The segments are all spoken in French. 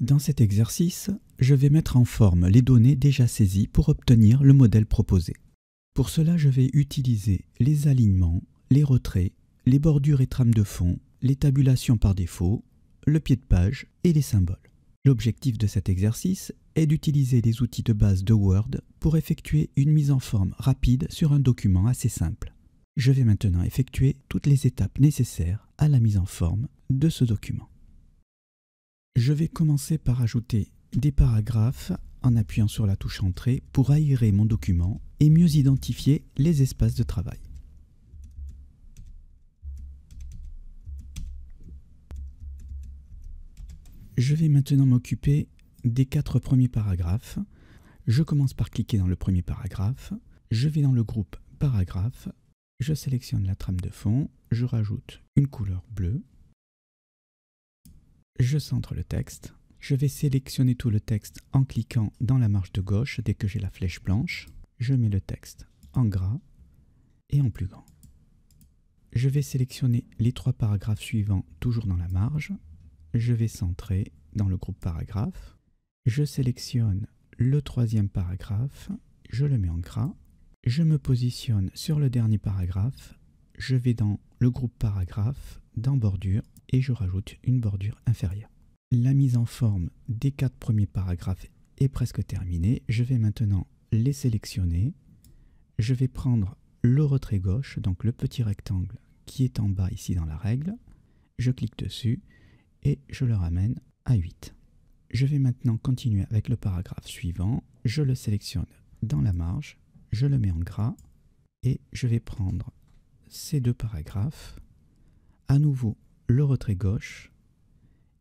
Dans cet exercice, je vais mettre en forme les données déjà saisies pour obtenir le modèle proposé. Pour cela, je vais utiliser les alignements, les retraits, les bordures et trames de fond, les tabulations par défaut, le pied de page et les symboles. L'objectif de cet exercice est d'utiliser les outils de base de Word pour effectuer une mise en forme rapide sur un document assez simple. Je vais maintenant effectuer toutes les étapes nécessaires à la mise en forme de ce document. Je vais commencer par ajouter des paragraphes en appuyant sur la touche Entrée pour aérer mon document et mieux identifier les espaces de travail. Je vais maintenant m'occuper des 4 premiers paragraphes. Je commence par cliquer dans le premier paragraphe. Je vais dans le groupe Paragraphes. Je sélectionne la trame de fond. Je rajoute une couleur bleue. Je centre le texte. Je vais sélectionner tout le texte en cliquant dans la marge de gauche dès que j'ai la flèche blanche. Je mets le texte en gras et en plus grand. Je vais sélectionner les 3 paragraphes suivants toujours dans la marge. Je vais centrer dans le groupe Paragraphes. Je sélectionne le 3e paragraphe. Je le mets en gras. Je me positionne sur le dernier paragraphe. Je vais dans le groupe Paragraphes, dans Bordure, et je rajoute une bordure inférieure. La mise en forme des 4 premiers paragraphes est presque terminée. Je vais maintenant les sélectionner. Je vais prendre le retrait gauche, donc le petit rectangle qui est en bas ici dans la règle. Je clique dessus et je le ramène à 8. Je vais maintenant continuer avec le paragraphe suivant. Je le sélectionne dans la marge, je le mets en gras et je vais prendre ces 2 paragraphes, à nouveau le retrait gauche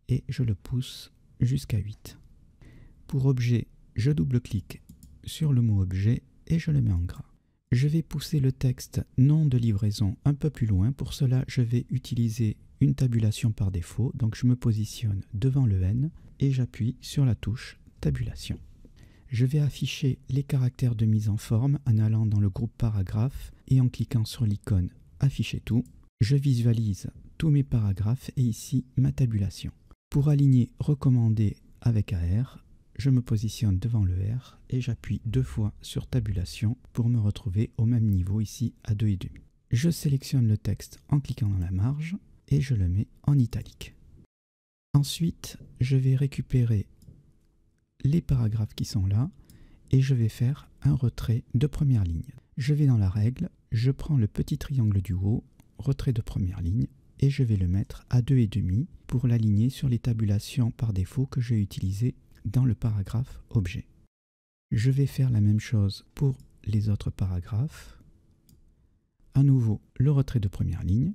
et je le pousse jusqu'à 8. Pour objet, je double-clique sur le mot objet et je le mets en gras. Je vais pousser le texte nom de livraison un peu plus loin. Pour cela, je vais utiliser une tabulation par défaut. Donc je me positionne devant le N et j'appuie sur la touche tabulation. Je vais afficher les caractères de mise en forme en allant dans le groupe Paragraphes et en cliquant sur l'icône Afficher tout. Je visualise tous mes paragraphes et ici ma tabulation. Pour aligner recommandé avec AR, je me positionne devant le R et j'appuie 2 fois sur tabulation pour me retrouver au même niveau ici à 2,5. Je sélectionne le texte en cliquant dans la marge et je le mets en italique. Ensuite, je vais récupérer les paragraphes qui sont là et je vais faire un retrait de première ligne. Je vais dans la règle, je prends le petit triangle du haut, retrait de première ligne, et je vais le mettre à 2,5 pour l'aligner sur les tabulations par défaut que j'ai utilisées dans le paragraphe objet. Je vais faire la même chose pour les autres paragraphes. À nouveau, le retrait de première ligne,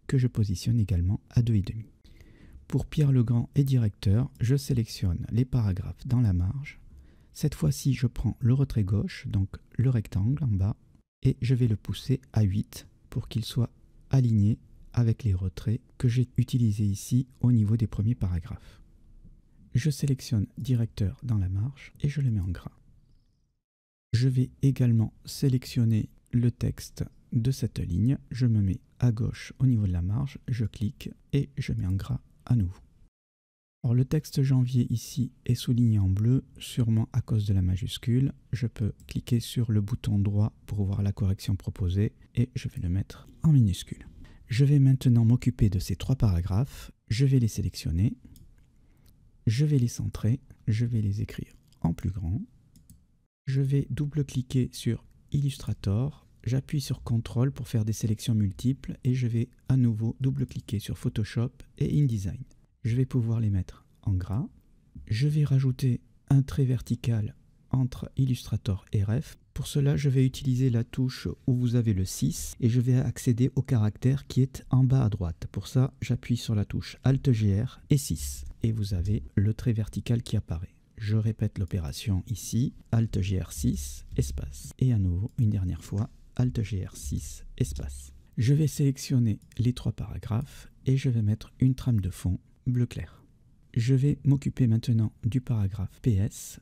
que je positionne également à 2,5. Pour Pierre Legrand et directeur, je sélectionne les paragraphes dans la marge. Cette fois-ci, je prends le retrait gauche, donc le rectangle en bas, et je vais le pousser à 8 pour qu'il soit aligné avec les retraits que j'ai utilisés ici au niveau des premiers paragraphes. Je sélectionne directeur dans la marge et je le mets en gras. Je vais également sélectionner le texte de cette ligne. Je me mets à gauche au niveau de la marge, je clique et je mets en gras à nouveau. Alors le texte janvier ici est souligné en bleu, sûrement à cause de la majuscule. Je peux cliquer sur le bouton droit pour voir la correction proposée et je vais le mettre en minuscule. Je vais maintenant m'occuper de ces 3 paragraphes. Je vais les sélectionner. Je vais les centrer. Je vais les écrire en plus grand. Je vais double-cliquer sur Illustrator. J'appuie sur CTRL pour faire des sélections multiples et je vais à nouveau double-cliquer sur Photoshop et InDesign. Je vais pouvoir les mettre en gras. Je vais rajouter un trait vertical entre Illustrator et Ref. Pour cela, je vais utiliser la touche où vous avez le 6 et je vais accéder au caractère qui est en bas à droite. Pour ça, j'appuie sur la touche Alt-GR et 6 et vous avez le trait vertical qui apparaît. Je répète l'opération ici, Alt-GR6, espace. Et à nouveau, une dernière fois, Alt-GR6, espace. Je vais sélectionner les 3 paragraphes et je vais mettre une trame de fond bleu clair. Je vais m'occuper maintenant du paragraphe PS.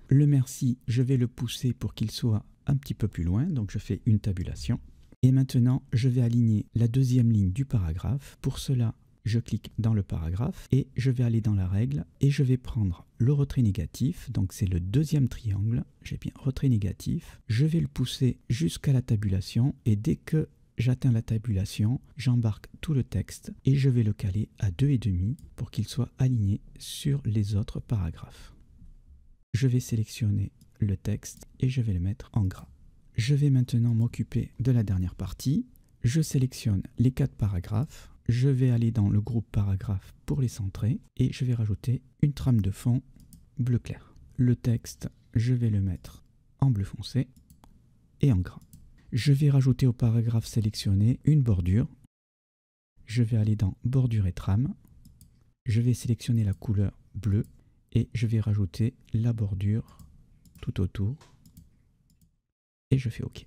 Le merci, je vais le pousser pour qu'il soit un petit peu plus loin, donc je fais une tabulation. Et maintenant, je vais aligner la 2e ligne du paragraphe. Pour cela, Je clique dans le paragraphe et je vais aller dans la règle et je vais prendre le retrait négatif, donc c'est le deuxième triangle, j'ai bien retrait négatif, je vais le pousser jusqu'à la tabulation et dès que j'atteins la tabulation, j'embarque tout le texte et je vais le caler à 2,5 pour qu'il soit aligné sur les autres paragraphes. Je vais sélectionner le texte et je vais le mettre en gras. Je vais maintenant m'occuper de la dernière partie. Je sélectionne les 4 paragraphes. Je vais aller dans le groupe paragraphe pour les centrer et je vais rajouter une trame de fond bleu clair. Le texte, je vais le mettre en bleu foncé et en gras. Je vais rajouter au paragraphe sélectionné une bordure. Je vais aller dans bordure et trame. Je vais sélectionner la couleur bleue et je vais rajouter la bordure tout autour et je fais OK.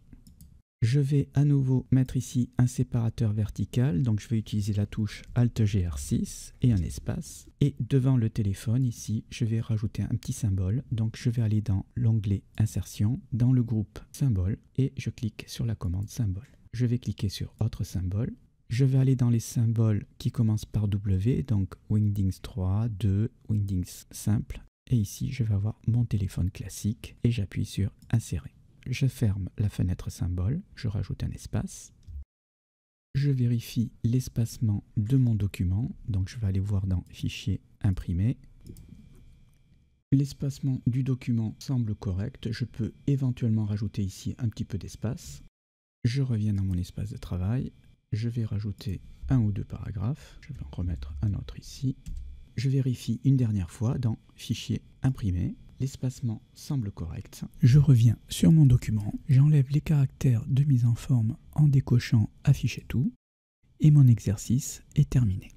Je vais à nouveau mettre ici un séparateur vertical, donc je vais utiliser la touche Alt-GR6 et un espace. Et devant le téléphone, ici, je vais rajouter un petit symbole. Donc je vais aller dans l'onglet Insertion, dans le groupe Symbole, et je clique sur la commande Symbole. Je vais cliquer sur Autre symbole. Je vais aller dans les symboles qui commencent par W, donc Wingdings 3, 2, Wingdings simple. Et ici, je vais avoir mon téléphone classique et j'appuie sur Insérer. Je ferme la fenêtre symbole, je rajoute un espace. Je vérifie l'espacement de mon document, donc je vais aller voir dans Fichier, Imprimer. L'espacement du document semble correct, je peux éventuellement rajouter ici un petit peu d'espace. Je reviens dans mon espace de travail, je vais rajouter un ou deux paragraphes, je vais en remettre un autre ici. Je vérifie une dernière fois dans Fichier, Imprimer. L'espacement semble correct. Je reviens sur mon document, j'enlève les caractères de mise en forme en décochant Afficher tout et mon exercice est terminé.